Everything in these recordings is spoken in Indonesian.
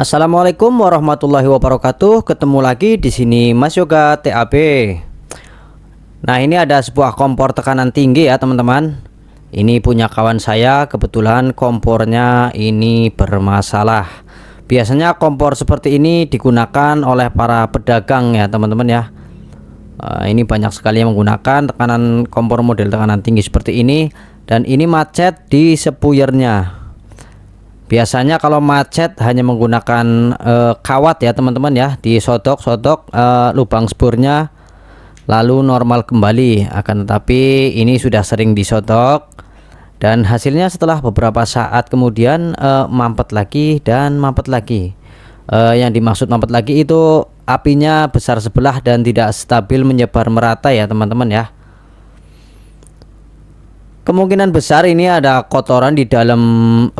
Assalamualaikum warahmatullahi wabarakatuh. Ketemu lagi di sini Mas Yoga TAB. Nah, ini ada sebuah kompor tekanan tinggi ya, teman-teman. Ini punya kawan saya, kebetulan kompornya ini bermasalah. Biasanya kompor seperti ini digunakan oleh para pedagang ya, teman-teman ya. Ini banyak sekali yang menggunakan kompor model tekanan tinggi seperti ini, dan ini macet di spuyernya. Biasanya kalau macet hanya menggunakan kawat ya, teman-teman ya, disodok-sodok lubang spurnya lalu normal kembali. Akan tetapi ini sudah sering disodok dan hasilnya setelah beberapa saat kemudian mampet lagi dan mampet lagi. Yang dimaksud mampet lagi itu apinya besar sebelah dan tidak stabil menyebar merata ya, teman-teman ya. Kemungkinan besar ini ada kotoran di dalam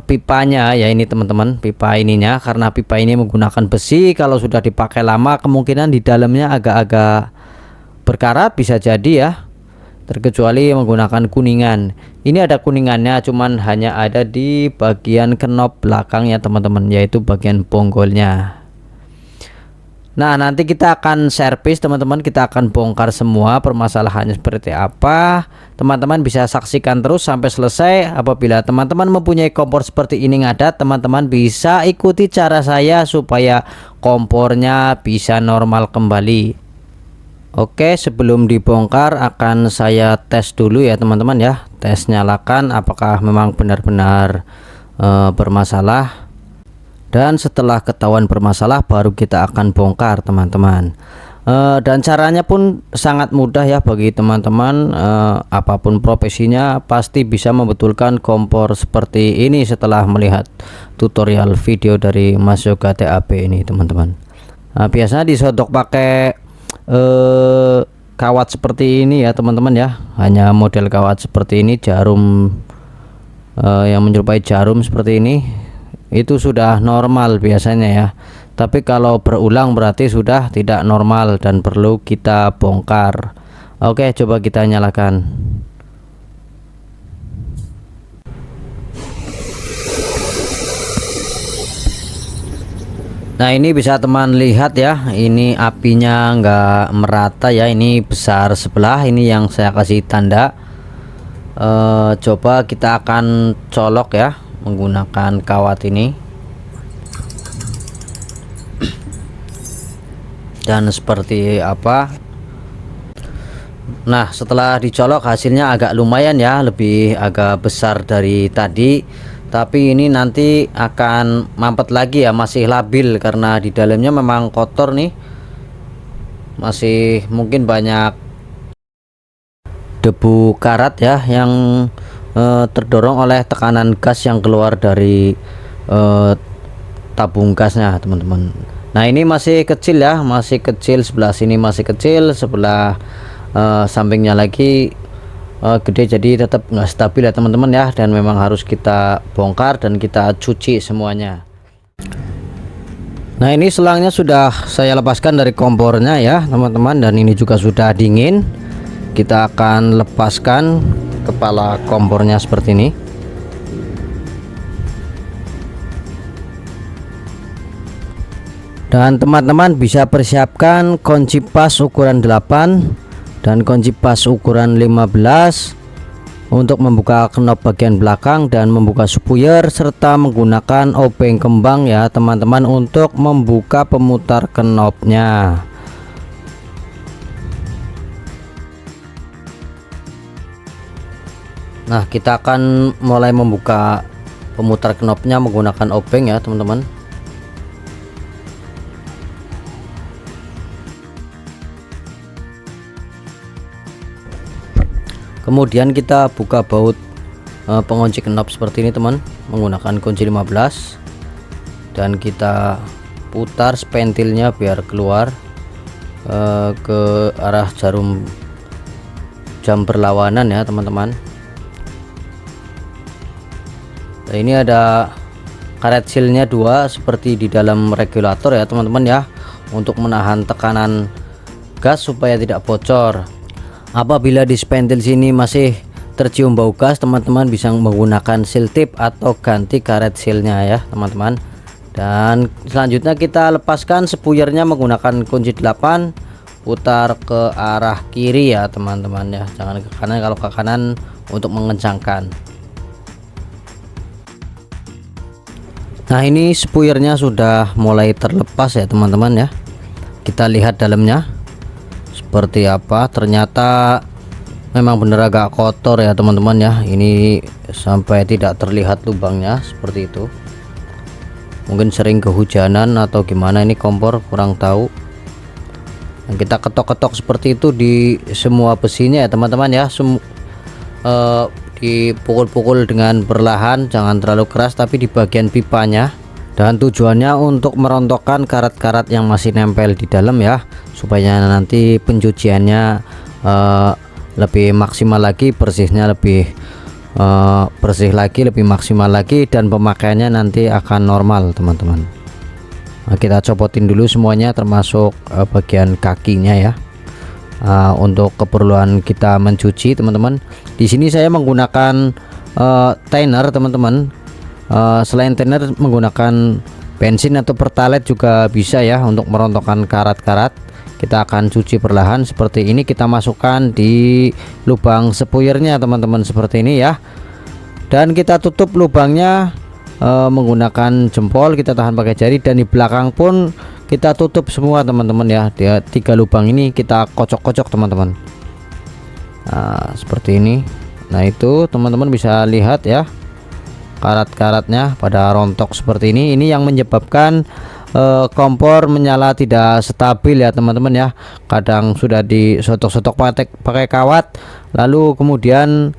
pipanya ya, ini teman-teman, pipa ininya, karena pipa ini menggunakan besi. Kalau sudah dipakai lama kemungkinan di dalamnya agak-agak berkarat, bisa jadi ya, terkecuali menggunakan kuningan. Ini ada kuningannya, cuman hanya ada di bagian knop belakang ya, teman-teman, yaitu bagian bonggolnya. Nah, nanti kita akan servis, teman-teman. Kita akan bongkar semua permasalahannya seperti apa. Teman-teman bisa saksikan terus sampai selesai. Apabila teman-teman mempunyai kompor seperti ini ngadat, teman-teman bisa ikuti cara saya supaya kompornya bisa normal kembali. Oke, sebelum dibongkar akan saya tes dulu ya, teman-teman ya. Tes nyalakan apakah memang benar-benar bermasalah. Dan setelah ketahuan bermasalah baru kita akan bongkar, teman-teman. Dan caranya pun sangat mudah ya bagi teman-teman, apapun profesinya pasti bisa membetulkan kompor seperti ini setelah melihat tutorial video dari Mas Yoga TAB ini, teman-teman. Nah, biasanya disodok pakai kawat seperti ini ya, teman-teman ya. Hanya model kawat seperti ini, jarum yang menyerupai jarum seperti ini. Itu sudah normal biasanya ya, tapi kalau berulang berarti sudah tidak normal dan perlu kita bongkar. Oke, coba kita nyalakan. Nah, ini bisa teman lihat ya, ini apinya nggak merata ya, ini besar sebelah, ini yang saya kasih tanda. Coba kita akan colok ya menggunakan kawat ini, dan seperti apa. Nah, setelah dicolok hasilnya agak lumayan ya, lebih agak besar dari tadi, tapi ini nanti akan mampet lagi ya, masih labil karena di dalamnya memang kotor nih, masih mungkin banyak debu karat ya yang terdorong oleh tekanan gas yang keluar dari tabung gasnya, teman-teman. Nah, ini masih kecil ya, masih kecil, sebelah sini masih kecil, sebelah sampingnya lagi gede, jadi tetap nggak stabil ya, teman-teman ya, dan memang harus kita bongkar dan kita cuci semuanya. Nah, ini selangnya sudah saya lepaskan dari kompornya ya, teman-teman, dan ini juga sudah dingin. Kita akan lepaskan kepala kompornya seperti ini. Dan teman-teman bisa persiapkan kunci pas ukuran 8 dan kunci pas ukuran 15 untuk membuka knop bagian belakang dan membuka spuyer, serta menggunakan obeng kembang ya, teman-teman, untuk membuka pemutar knopnya. Nah, kita akan mulai membuka pemutar knopnya menggunakan obeng ya, teman-teman. Kemudian kita buka baut pengunci knop seperti ini, teman, menggunakan kunci 15, dan kita putar spentilnya biar keluar ke arah jarum jam berlawanan ya, teman-teman. Nah, ini ada karet sealnya 2 seperti di dalam regulator ya, teman-teman ya, untuk menahan tekanan gas supaya tidak bocor. Apabila di spentil sini masih tercium bau gas, teman-teman bisa menggunakan seal tip atau ganti karet sealnya ya, teman-teman. Dan selanjutnya kita lepaskan spuyernya menggunakan kunci 8, putar ke arah kiri ya teman-teman ya, jangan ke kanan. Kalau ke kanan untuk mengencangkan. Nah, ini spuyernya sudah mulai terlepas ya teman-teman ya. Kita lihat dalamnya seperti apa. Ternyata memang benar agak kotor ya teman-teman ya. Ini sampai tidak terlihat lubangnya seperti itu. Mungkin sering kehujanan atau gimana, ini kompor kurang tahu. Dan kita ketok-ketok seperti itu di semua besinya ya teman-teman ya. Dipukul-pukul dengan perlahan, jangan terlalu keras, tapi di bagian pipanya. Dan tujuannya untuk merontokkan karat-karat yang masih nempel di dalam ya, supaya nanti pencuciannya lebih maksimal lagi, bersihnya lebih bersih lagi, lebih maksimal lagi, dan pemakaiannya nanti akan normal teman-teman. Nah, kita copotin dulu semuanya termasuk bagian kakinya ya, untuk keperluan kita mencuci teman-teman. Di sini saya menggunakan thinner teman-teman. Selain thinner, menggunakan bensin atau pertalite juga bisa ya untuk merontokkan karat-karat. Kita akan cuci perlahan seperti ini. Kita masukkan di lubang spuyernya teman-teman seperti ini ya, dan kita tutup lubangnya menggunakan jempol. Kita tahan pakai jari, dan di belakang pun kita tutup semua teman-teman ya. Dia 3 lubang ini kita kocok-kocok teman-teman. Nah, seperti ini. Nah, itu teman-teman bisa lihat ya, karat-karatnya pada rontok seperti ini. Ini yang menyebabkan kompor menyala tidak stabil ya teman-teman ya. Kadang sudah disotok-sotok pakai kawat, lalu kemudian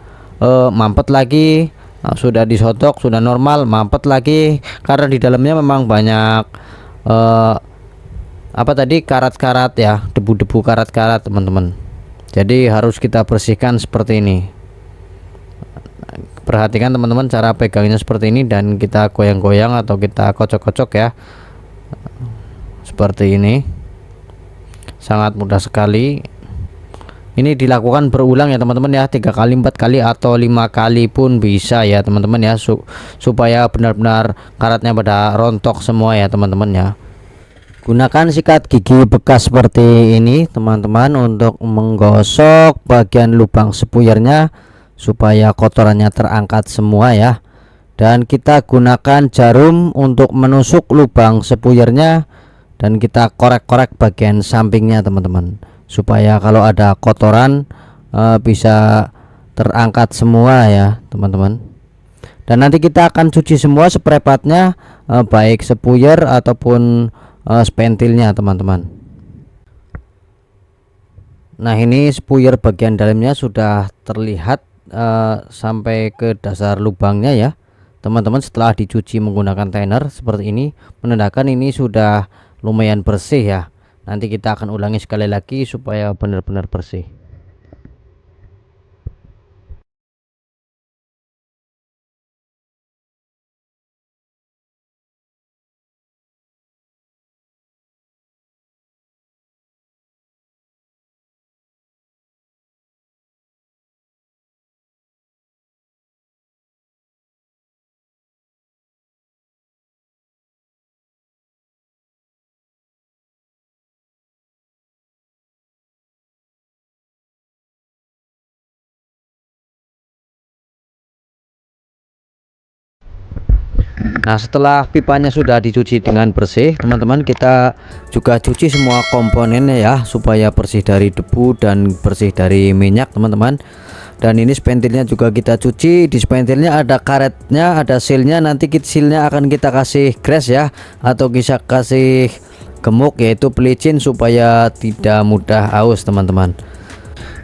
mampet lagi. Sudah disotok, sudah normal, mampet lagi, karena di dalamnya memang banyak karat-karat ya, debu-debu karat-karat teman-teman. Jadi harus kita bersihkan seperti ini. Perhatikan teman-teman cara pegangnya seperti ini, dan kita goyang-goyang atau kita kocok-kocok ya, seperti ini. Sangat mudah sekali. Ini dilakukan berulang ya teman-teman ya, 3 kali, 4 kali, atau 5 kali pun bisa ya teman-teman ya, supaya benar-benar karatnya pada rontok semua ya teman-teman ya. Gunakan sikat gigi bekas seperti ini teman-teman untuk menggosok bagian lubang spuyernya supaya kotorannya terangkat semua ya. Dan kita gunakan jarum untuk menusuk lubang spuyernya, dan kita korek-korek bagian sampingnya teman-teman, supaya kalau ada kotoran bisa terangkat semua ya teman-teman. Dan nanti kita akan cuci semua seperempatnya, baik spuyer ataupun spentilnya teman-teman. Nah, ini spuyer bagian dalamnya sudah terlihat sampai ke dasar lubangnya ya teman-teman. Setelah dicuci menggunakan thinner seperti ini, menandakan ini sudah lumayan bersih ya. Nanti kita akan ulangi sekali lagi supaya benar-benar bersih. Nah, setelah pipanya sudah dicuci dengan bersih teman-teman, kita juga cuci semua komponennya ya, supaya bersih dari debu dan bersih dari minyak teman-teman. Dan ini spentilnya juga kita cuci. Di spentilnya ada karetnya, ada sealnya. Nanti sealnya akan kita kasih grease ya, atau bisa kasih gemuk, yaitu pelicin, supaya tidak mudah aus teman-teman.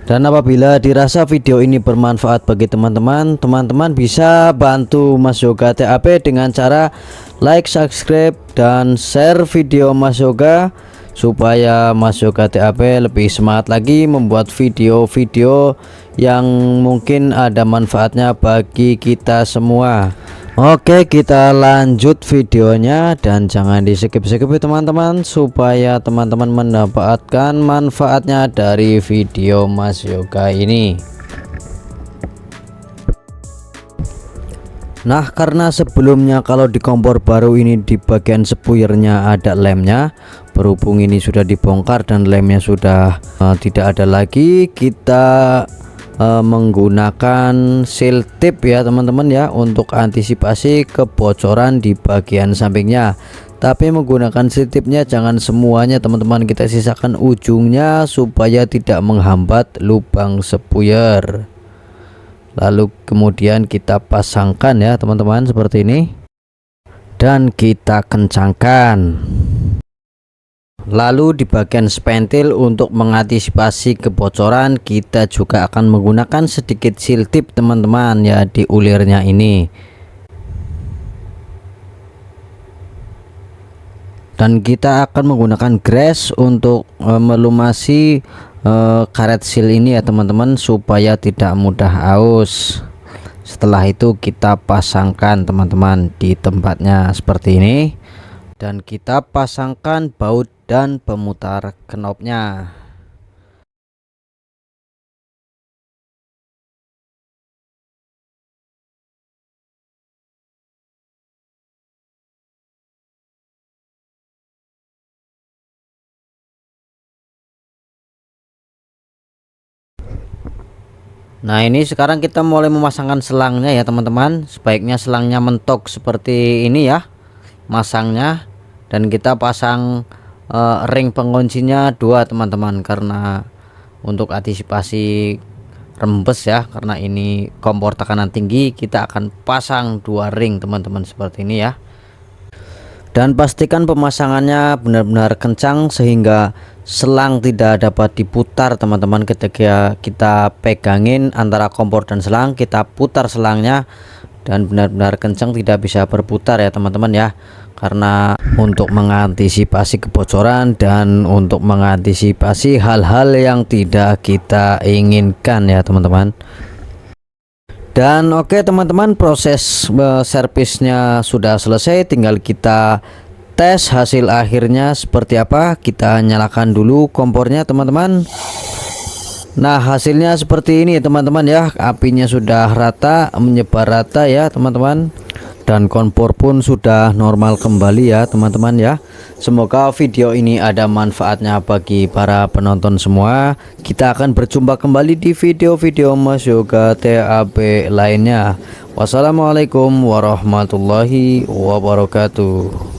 Dan apabila dirasa video ini bermanfaat bagi teman-teman, teman-teman bisa bantu Mas Yoga TAP dengan cara like, subscribe, dan share video Mas Yoga, supaya Mas Yoga TAP lebih semangat lagi membuat video-video yang mungkin ada manfaatnya bagi kita semua. Oke, kita lanjut videonya, dan jangan di skip-skip teman-teman, supaya teman-teman mendapatkan manfaatnya dari video Mas Yoga ini. Nah, karena sebelumnya kalau di kompor baru ini di bagian spuyernya ada lemnya, berhubung ini sudah dibongkar dan lemnya sudah tidak ada lagi, kita menggunakan seal tip ya teman-teman ya, untuk antisipasi kebocoran di bagian sampingnya. Tapi menggunakan seal tipnya jangan semuanya teman-teman, kita sisakan ujungnya supaya tidak menghambat lubang spuyer. Lalu kemudian kita pasangkan ya teman-teman seperti ini, dan kita kencangkan. Lalu di bagian spentil untuk mengantisipasi kebocoran, kita juga akan menggunakan sedikit seal tip teman-teman ya di ulirnya ini. Dan kita akan menggunakan grease untuk melumasi karet seal ini ya teman-teman, supaya tidak mudah aus. Setelah itu kita pasangkan teman-teman di tempatnya seperti ini, dan kita pasangkan baut dan pemutar knopnya. Nah, ini sekarang kita mulai memasangkan selangnya ya teman-teman. Sebaiknya selangnya mentok seperti ini ya masangnya, dan kita pasang ring penguncinya 2 teman-teman, karena untuk antisipasi rembes ya, karena ini kompor tekanan tinggi, kita akan pasang 2 ring teman-teman seperti ini ya. Dan pastikan pemasangannya benar-benar kencang sehingga selang tidak dapat diputar teman-teman. Ketika kita pegangin antara kompor dan selang, kita putar selangnya dan benar-benar kencang, tidak bisa berputar ya teman-teman ya, karena untuk mengantisipasi kebocoran dan untuk mengantisipasi hal-hal yang tidak kita inginkan ya teman-teman. Dan oke teman-teman, proses servisnya sudah selesai, tinggal kita tes hasil akhirnya seperti apa. Kita nyalakan dulu kompornya teman-teman. Nah, hasilnya seperti ini teman-teman ya, apinya sudah rata, menyebar rata ya teman-teman, dan kompor pun sudah normal kembali ya teman-teman ya. Semoga video ini ada manfaatnya bagi para penonton semua. Kita akan berjumpa kembali di video-video Mas Yoga TAB lainnya. Wassalamualaikum warahmatullahi wabarakatuh.